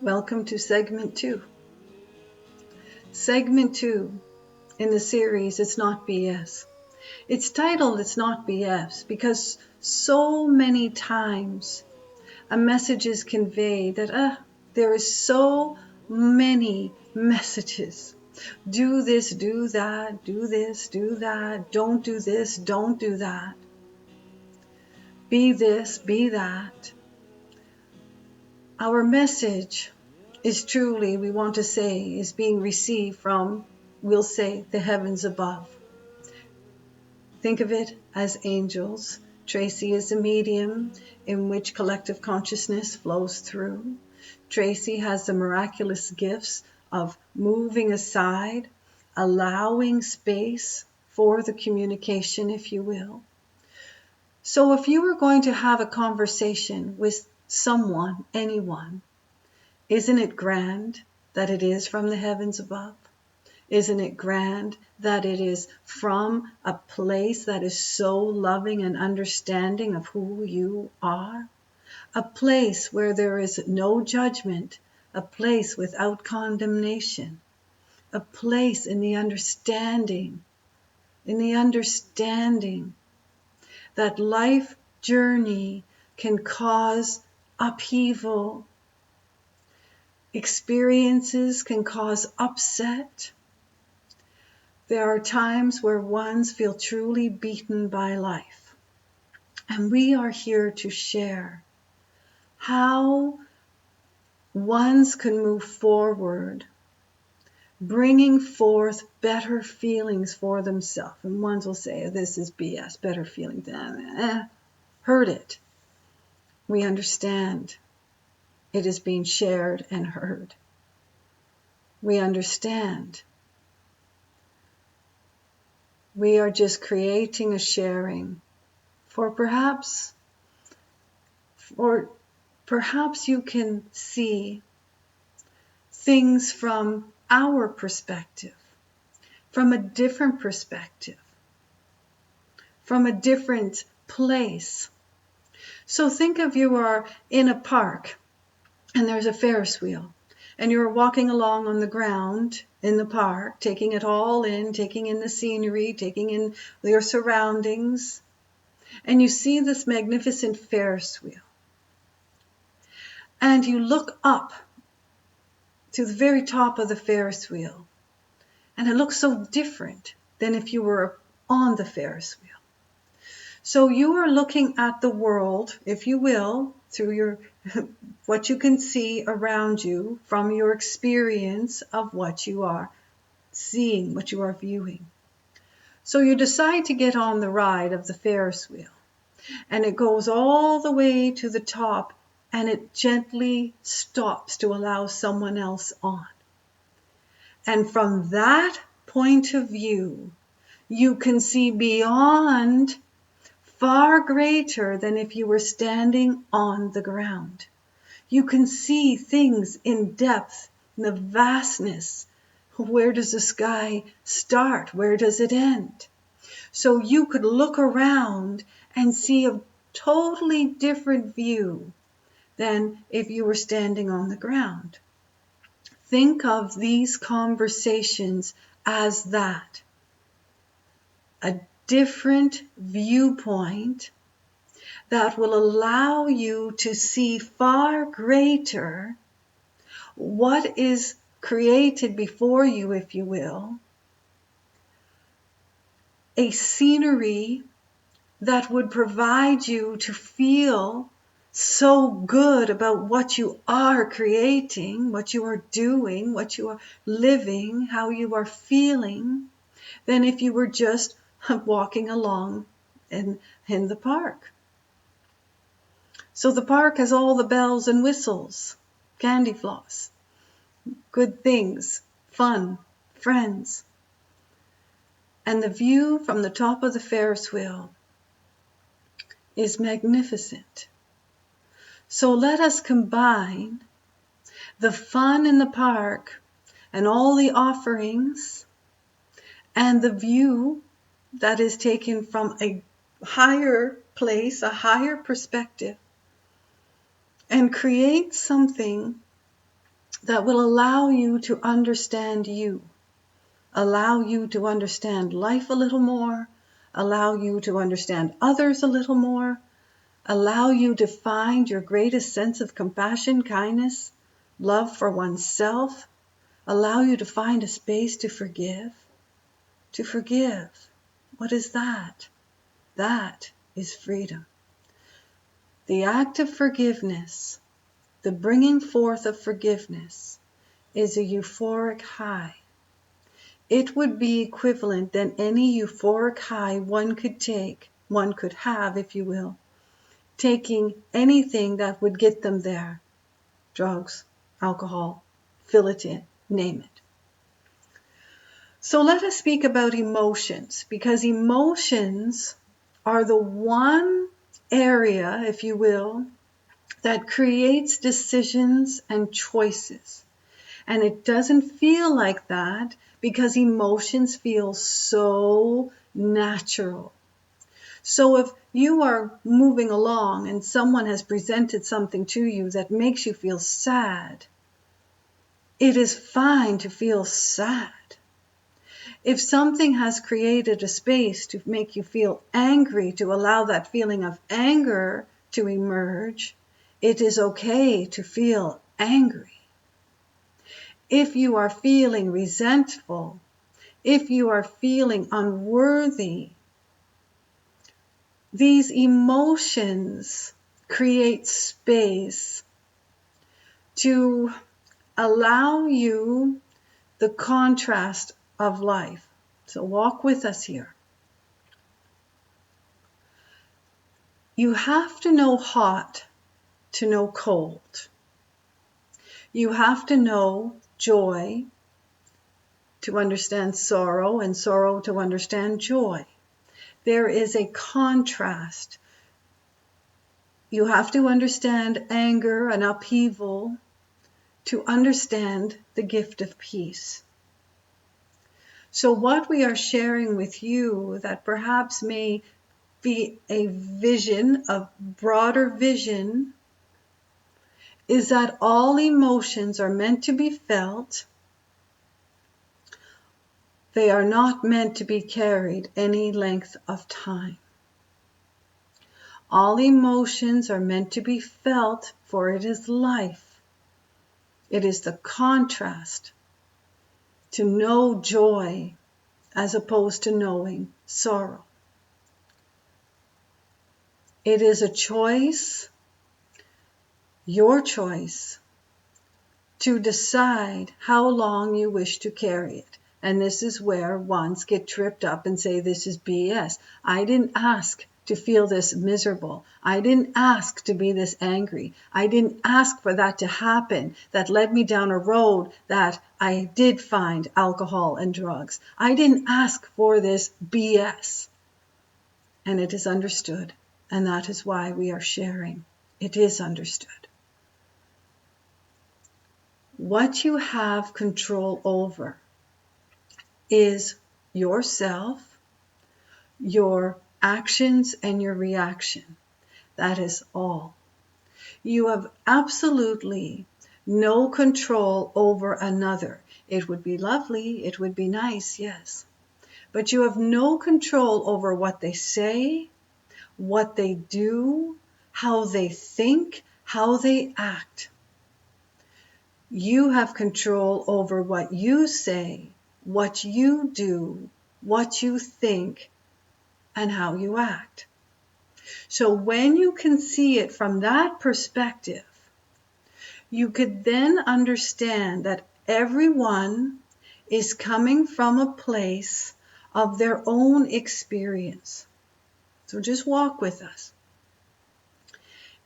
Welcome to segment 2. Segment 2 in the series It's Not BS. It's titled It's Not BS because so many times a message is conveyed that there is so many messages. Do this, do that, do this, do that, don't do this, don't do that. Be this, be that. Our message is truly, we want to say, is being received from, we'll say, the heavens above. Think of it as angels. Tracy is a medium in which collective consciousness flows through. Tracy has the miraculous gifts of moving aside, allowing space for the communication, if you will. So if you were going to have a conversation with someone, anyone, isn't it grand that it is from the heavens above? Isn't it grand that it is from a place that is so loving and understanding of who you are? A place where there is no judgment, a place without condemnation, a place in the understanding that life journey can cause upheaval. Experiences can cause upset. There are times where ones feel truly beaten by life. And we are here to share how ones can move forward, bringing forth better feelings for themselves. And ones will say, this is BS, better feelings. Heard it. We understand. It is being shared and heard. We understand. We are just creating a sharing for perhaps you can see things from our perspective, from a different perspective, from a different place. So think of you are in a park and there's a Ferris wheel and you're walking along on the ground in the park, taking it all in, taking in the scenery, taking in your surroundings, and you see this magnificent Ferris wheel. And you look up to the very top of the Ferris wheel, and it looks so different than if you were on the Ferris wheel. So you are looking at the world, if you will, through your what you can see around you from your experience of what you are seeing, what you are viewing. So you decide to get on the ride of the Ferris wheel, and it goes all the way to the top, and it gently stops to allow someone else on. And from that point of view, you can see beyond, far greater than if you were standing on the ground. You can see things in depth, in the vastness. Where does the sky start? Where does it end? So you could look around and see a totally different view than if you were standing on the ground. Think of these conversations as that. A different viewpoint that will allow you to see far greater what is created before you, if you will, a scenery that would provide you to feel so good about what you are creating, what you are doing, what you are living, how you are feeling, than if you were just walking along in the park. So the park has all the bells and whistles, candy floss, good things, fun, friends. And the view from the top of the Ferris wheel is magnificent. So let us combine the fun in the park and all the offerings and the view that is taken from a higher place, a higher perspective, and create something that will allow you to understand you, allow you to understand life a little more, allow you to understand others a little more, allow you to find your greatest sense of compassion, kindness, love for oneself, allow you to find a space to forgive. To forgive. What is that? That is freedom. The act of forgiveness, the bringing forth of forgiveness, is a euphoric high. It would be equivalent than any euphoric high one could take, one could have, if you will, taking anything that would get them there. Drugs, alcohol, fill it in, name it. So let us speak about emotions, because emotions are the one area, if you will, that creates decisions and choices. And it doesn't feel like that because emotions feel so natural. So if you are moving along and someone has presented something to you that makes you feel sad, it is fine to feel sad. If something has created a space to make you feel angry, to allow that feeling of anger to emerge, it is okay to feel angry. If you are feeling resentful, if you are feeling unworthy, these emotions create space to allow you the contrast of life. So walk with us here. You have to know hot to know cold. You have to know joy to understand sorrow, and sorrow to understand joy. There is a contrast. You have to understand anger and upheaval to understand the gift of peace. So what we are sharing with you that perhaps may be a vision, a broader vision, is that all emotions are meant to be felt. They are not meant to be carried any length of time. All emotions are meant to be felt, for it is life. It is the contrast to know joy as opposed to knowing sorrow. It is a choice, your choice, to decide how long you wish to carry it. And this is where ones get tripped up and say, this is BS. I didn't ask to feel this miserable. I didn't ask to be this angry. I didn't ask for that to happen. That led me down a road that I did find alcohol and drugs. I didn't ask for this BS. And it is understood. And that is why we are sharing. It is understood. What you have control over is yourself, your actions, and your reaction. That is all. You have absolutely no control over another. It would be lovely, it would be nice, yes. But you have no control over what they say, what they do, how they think, how they act. You have control over what you say, what you do, what you think, and how you act. So when you can see it from that perspective, you could then understand that everyone is coming from a place of their own experience. So just walk with us.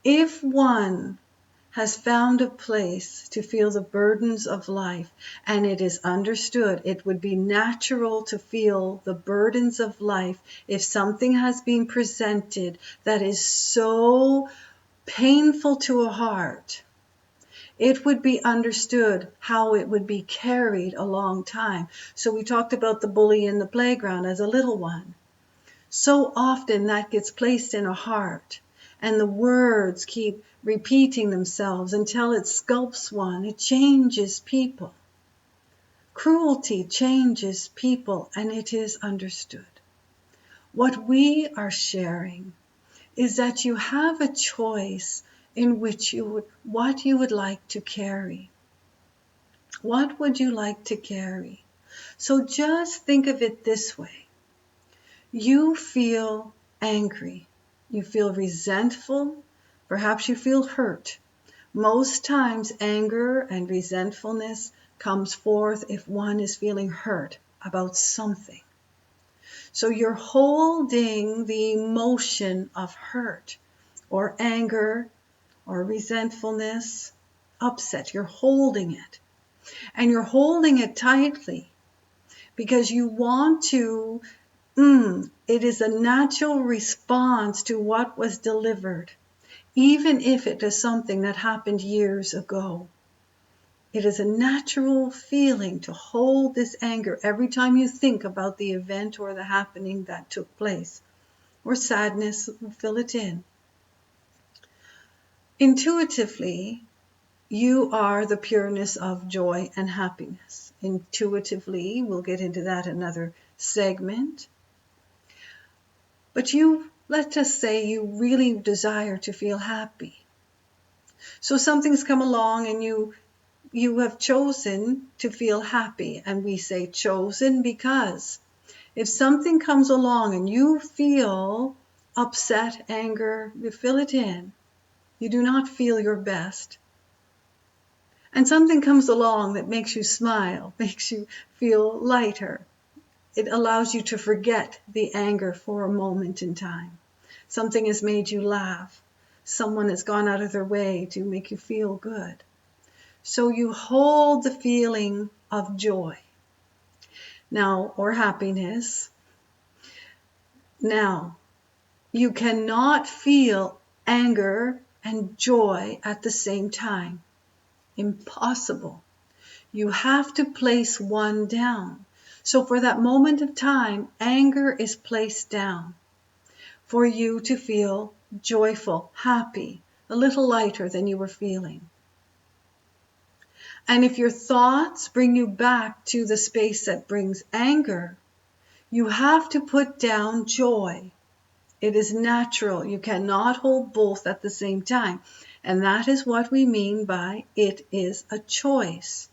If one has found a place to feel the burdens of life, and it is understood, it would be natural to feel the burdens of life if something has been presented that is so painful to a heart. It would be understood how it would be carried a long time. So we talked about the bully in the playground as a little one. So often that gets placed in a heart, and the words keep repeating themselves until it sculpts one. It changes people. Cruelty changes people, and it is understood. What we are sharing is that you have a choice in which what you would like to carry. What would you like to carry? So just think of it this way. You feel angry. You feel resentful. Perhaps you feel hurt. Most times anger and resentfulness comes forth if one is feeling hurt about something. So you're holding the emotion of hurt or anger or resentfulness, upset. You're holding it. And you're holding it tightly because you want to, it is a natural response to what was delivered, even if it is something that happened years ago. It is a natural feeling to hold this anger every time you think about the event or the happening that took place, or sadness, fill it in. Intuitively, you are the pureness of joy and happiness. Intuitively, we'll get into that another segment. But let us say you really desire to feel happy. So something's come along and you have chosen to feel happy. And we say chosen because if something comes along and you feel upset, anger, you fill it in. You do not feel your best. And something comes along that makes you smile, makes you feel lighter. It allows you to forget the anger for a moment in time. Something has made you laugh. Someone has gone out of their way to make you feel good. So you hold the feeling of joy now, or happiness. Now, you cannot feel anger and joy at the same time. Impossible. You have to place one down. So for that moment of time, anger is placed down for you to feel joyful, happy, a little lighter than you were feeling. And if your thoughts bring you back to the space that brings anger, you have to put down joy. It is natural. You cannot hold both at the same time. And that is what we mean by it is a choice.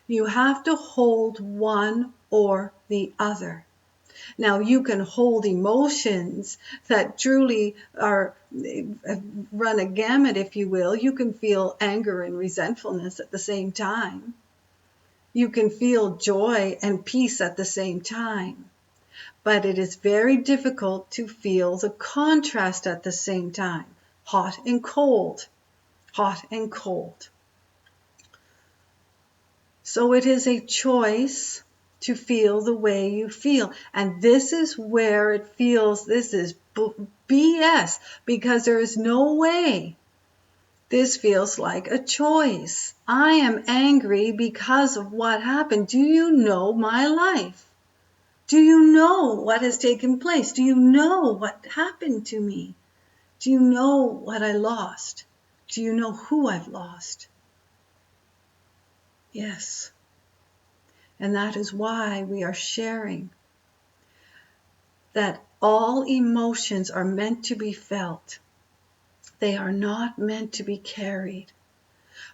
You have to hold one or the other. Now, you can hold emotions that truly run a gamut, if you will. You can feel anger and resentfulness at the same time. You can feel joy and peace at the same time. But it is very difficult to feel the contrast at the same time. Hot and cold. Hot and cold. So it is a choice to feel the way you feel. And this is where it feels this is BS, because there is no way this feels like a choice. I am angry because of what happened. Do you know my life? Do you know what has taken place? Do you know what happened to me? Do you know what I lost? Do you know who I've lost? Yes. And that is why we are sharing that all emotions are meant to be felt. They are not meant to be carried.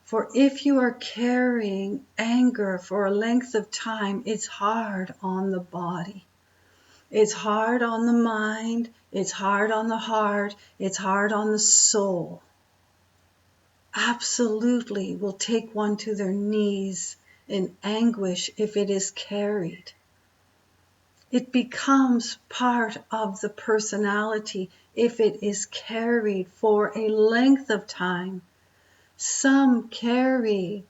For if you are carrying anger for a length of time, it's hard on the body. It's hard on the mind. It's hard on the heart. It's hard on the soul. Absolutely will take one to their knees in anguish if it is carried. It becomes part of the personality if it is carried for a length of time. Some carry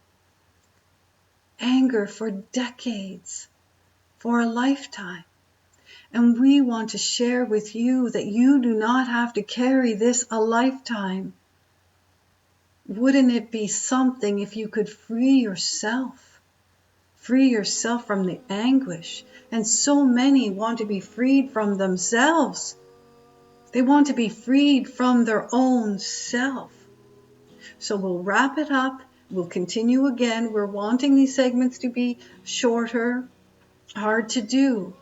anger for decades, for a lifetime. And we want to share with you that you do not have to carry this a lifetime. Wouldn't it be something if you could free yourself? Free yourself from the anguish. And so many want to be freed from themselves. They want to be freed from their own self. So we'll wrap it up. We'll continue again. We're wanting these segments to be shorter, hard to do.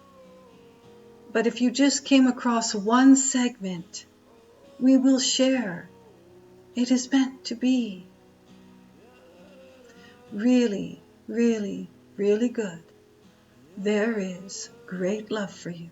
But if you just came across one segment, we will share. It is meant to be. Really, really, really good. There is great love for you.